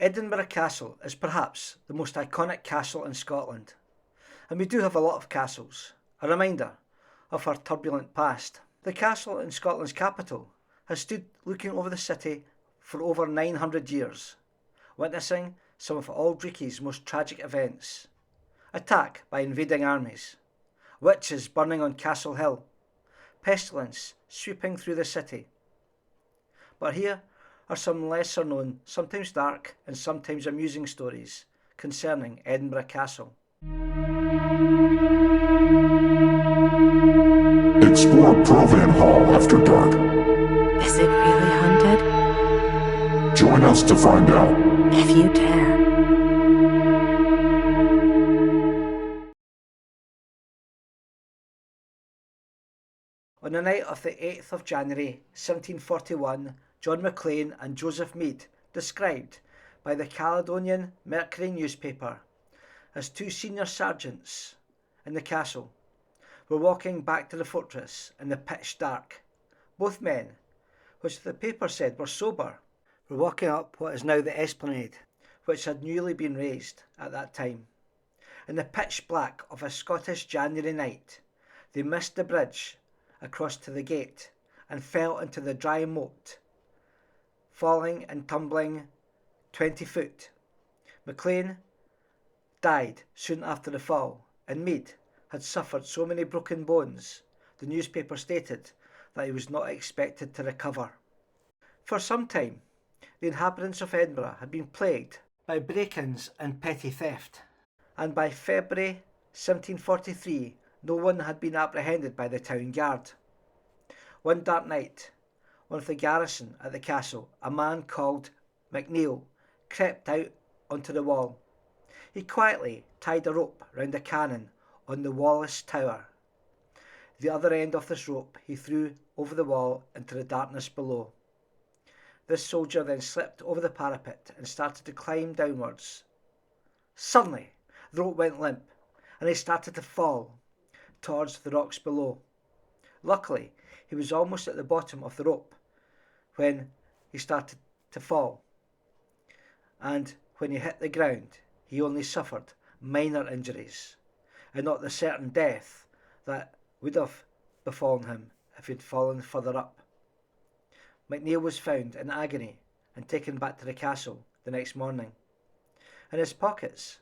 Edinburgh Castle is perhaps the most iconic castle in Scotland, and we do have a lot of castles, a reminder of our turbulent past. The castle in Scotland's capital has stood looking over the city for over 900 years, witnessing some of Aldrich's most tragic events: attack by invading armies, witches burning on Castle Hill, pestilence sweeping through the city. But here are some lesser known, sometimes dark and sometimes amusing stories concerning Edinburgh Castle. Explore Provan Hall after dark. Is it really haunted? Join us to find out. If you dare. On the night of the 8th of January 1741, John Maclean and Joseph Mead, described by the Caledonian Mercury newspaper as two senior sergeants in the castle, were walking back to the fortress in the pitch dark. Both men, which the paper said were sober, were walking up what is now the esplanade, which had newly been raised at that time. In the pitch black of a Scottish January night, they missed the bridge across to the gate and fell into the dry moat, falling and tumbling 20 foot. Maclean died soon after the fall, and Mead had suffered so many broken bones, the newspaper stated, that he was not expected to recover. For some time, the inhabitants of Edinburgh had been plagued by break-ins and petty theft, and by February 1743 no one had been apprehended by the town guard. One dark night, one of the garrison at the castle, a man called McNeill, crept out onto the wall. He quietly tied a rope round a cannon on the Wallace Tower. The other end of this rope he threw over the wall into the darkness below. This soldier then slipped over the parapet and started to climb downwards. Suddenly, the rope went limp, and he started to fall towards the rocks below. Luckily, he was almost at the bottom of the rope when he started to fall, and when he hit the ground, he only suffered minor injuries, and not the certain death that would have befallen him if he had fallen further up. McNeill was found in agony and taken back to the castle the next morning. In his pockets,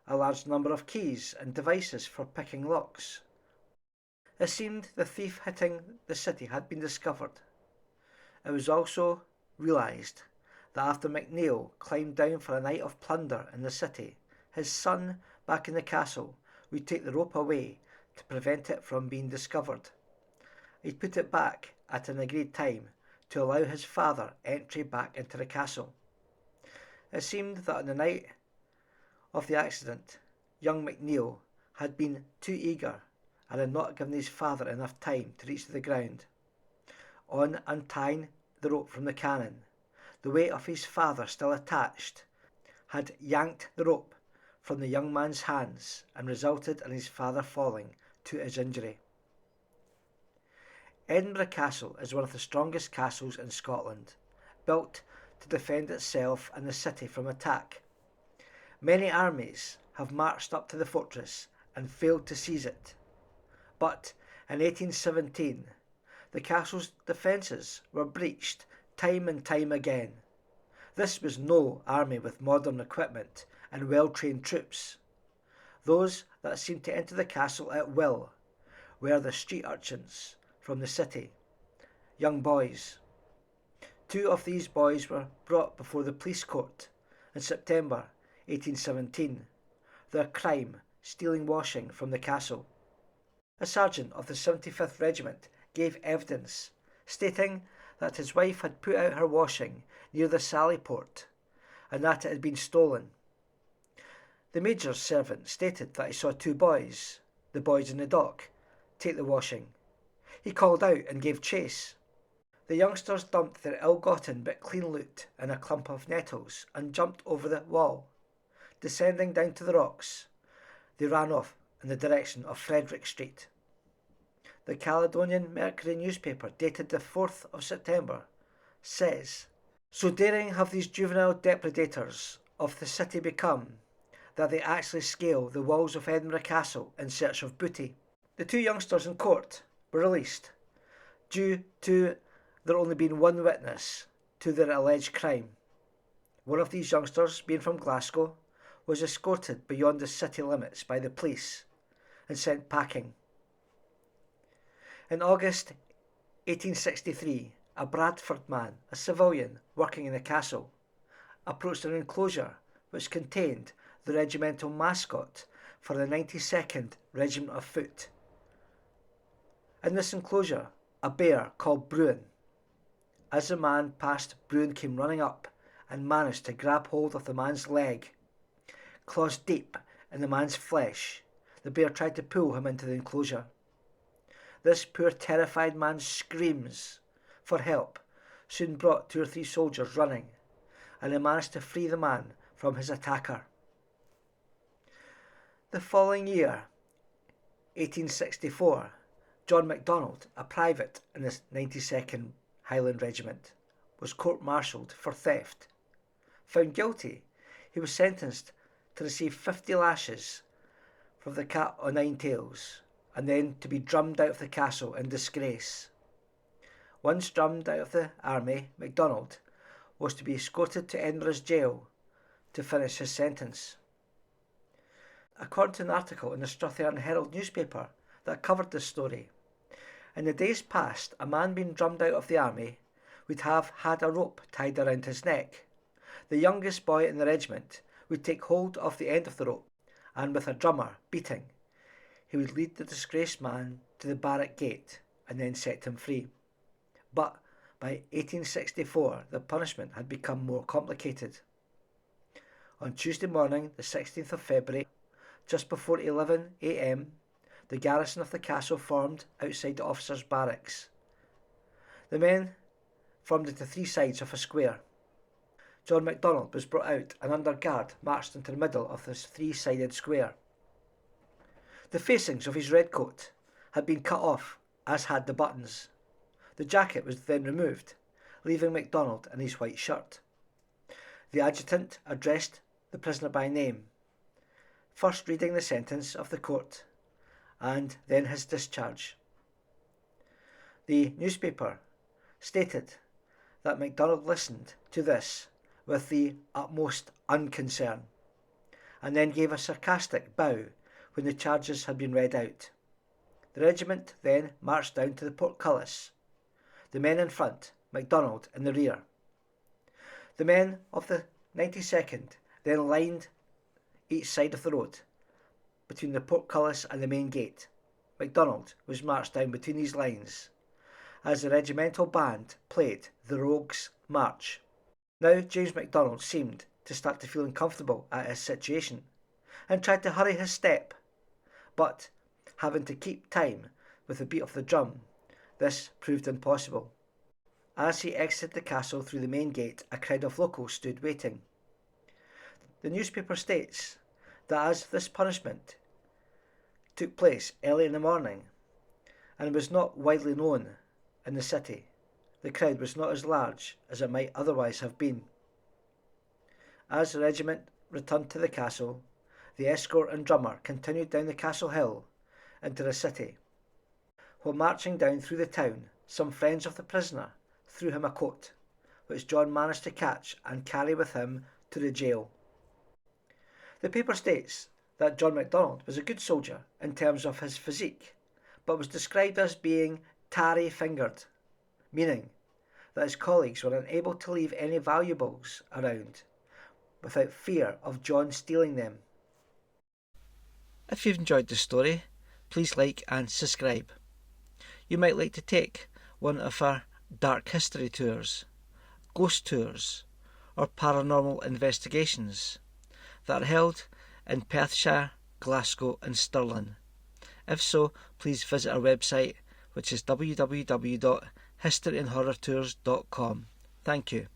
a large number of keys and devices for picking locks. It seemed the thief hitting the city had been discovered. It was also realised that after McNeill climbed down for a night of plunder in the city, his son back in the castle would take the rope away to prevent it from being discovered. He'd put it back at an agreed time to allow his father entry back into the castle. It seemed that on the night of the accident, young McNeill had been too eager and had not given his father enough time to reach the ground. On untying the rope from the cannon, the weight of his father still attached had yanked the rope from the young man's hands and resulted in his father falling to his injury. Edinburgh Castle is one of the strongest castles in Scotland, built to defend itself and the city from attack. Many armies have marched up to the fortress and failed to seize it, but in 1817 the castle's defences were breached time and time again. This was no army with modern equipment and well-trained troops. Those that seemed to enter the castle at will were the street urchins from the city, young boys. Two of these boys were brought before the police court in September 1817, their crime stealing washing from the castle. A sergeant of the 75th Regiment gave evidence, stating that his wife had put out her washing near the Sallyport and that it had been stolen. The Major's servant stated that he saw two boys, the boys in the dock, take the washing. He called out and gave chase. The youngsters dumped their ill-gotten but clean loot in a clump of nettles and jumped over the wall. Descending down to the rocks, they ran off in the direction of Frederick Street. The Caledonian Mercury newspaper, dated the 4th of September, says, So daring have these juvenile depredators of the city become that they actually scale the walls of Edinburgh Castle in search of booty. The two youngsters in court were released due to there only being one witness to their alleged crime. One of these youngsters, being from Glasgow, was escorted beyond the city limits by the police and sent packing. In August 1863, a Bradford man, a civilian working in the castle, approached an enclosure which contained the regimental mascot for the 92nd Regiment of Foot. In this enclosure, a bear called Bruin. As the man passed, Bruin came running up and managed to grab hold of the man's leg. Claws deep in the man's flesh, the bear tried to pull him into the enclosure. This poor terrified man's screams for help soon brought 2 or 3 soldiers running, and they managed to free the man from his attacker. The following year, 1864, John MacDonald, a private in the 92nd Highland Regiment, was court-martialled for theft. Found guilty, he was sentenced to receive 50 lashes from the cat o' nine tails, and then to be drummed out of the castle in disgrace. Once drummed out of the army, MacDonald was to be escorted to Edinburgh's jail to finish his sentence. According to an article in the Strothian Herald newspaper that covered this story, in the days past, a man being drummed out of the army would have had a rope tied around his neck. The youngest boy in the regiment would take hold of the end of the rope, and with a drummer beating, he would lead the disgraced man to the barrack gate and then set him free. But by 1864, the punishment had become more complicated. On Tuesday morning, the 16th of February, just before 11 a.m, the garrison of the castle formed outside the officers' barracks. The men formed into 3 sides of a square. John MacDonald was brought out and under guard marched into the middle of this 3-sided square. The facings of his red coat had been cut off, as had the buttons. The jacket was then removed, leaving MacDonald in his white shirt. The adjutant addressed the prisoner by name, first reading the sentence of the court, and then his discharge. The newspaper stated that MacDonald listened to this with the utmost unconcern, and then gave a sarcastic bow when the charges had been read out. The regiment then marched down to the portcullis, the men in front, MacDonald in the rear. The men of the 92nd then lined each side of the road, between the portcullis and the main gate. MacDonald was marched down between these lines, as the regimental band played the Rogue's March. Now James MacDonald seemed to start to feel uncomfortable at his situation, and tried to hurry his step, but having to keep time with the beat of the drum, this proved impossible. As he exited the castle through the main gate, a crowd of locals stood waiting. The newspaper states that as this punishment took place early in the morning and was not widely known in the city, the crowd was not as large as it might otherwise have been. As the regiment returned to the castle, the escort and drummer continued down the castle hill into the city. While marching down through the town, some friends of the prisoner threw him a coat, which John managed to catch and carry with him to the jail. The paper states that John MacDonald was a good soldier in terms of his physique, but was described as being tarry-fingered, meaning that his colleagues were unable to leave any valuables around without fear of John stealing them. If you've enjoyed the story, please like and subscribe. You might like to take one of our dark history tours, ghost tours, or paranormal investigations that are held in Perthshire, Glasgow and Stirling. If so, please visit our website, which is www.historyandhorrortours.com. Thank you.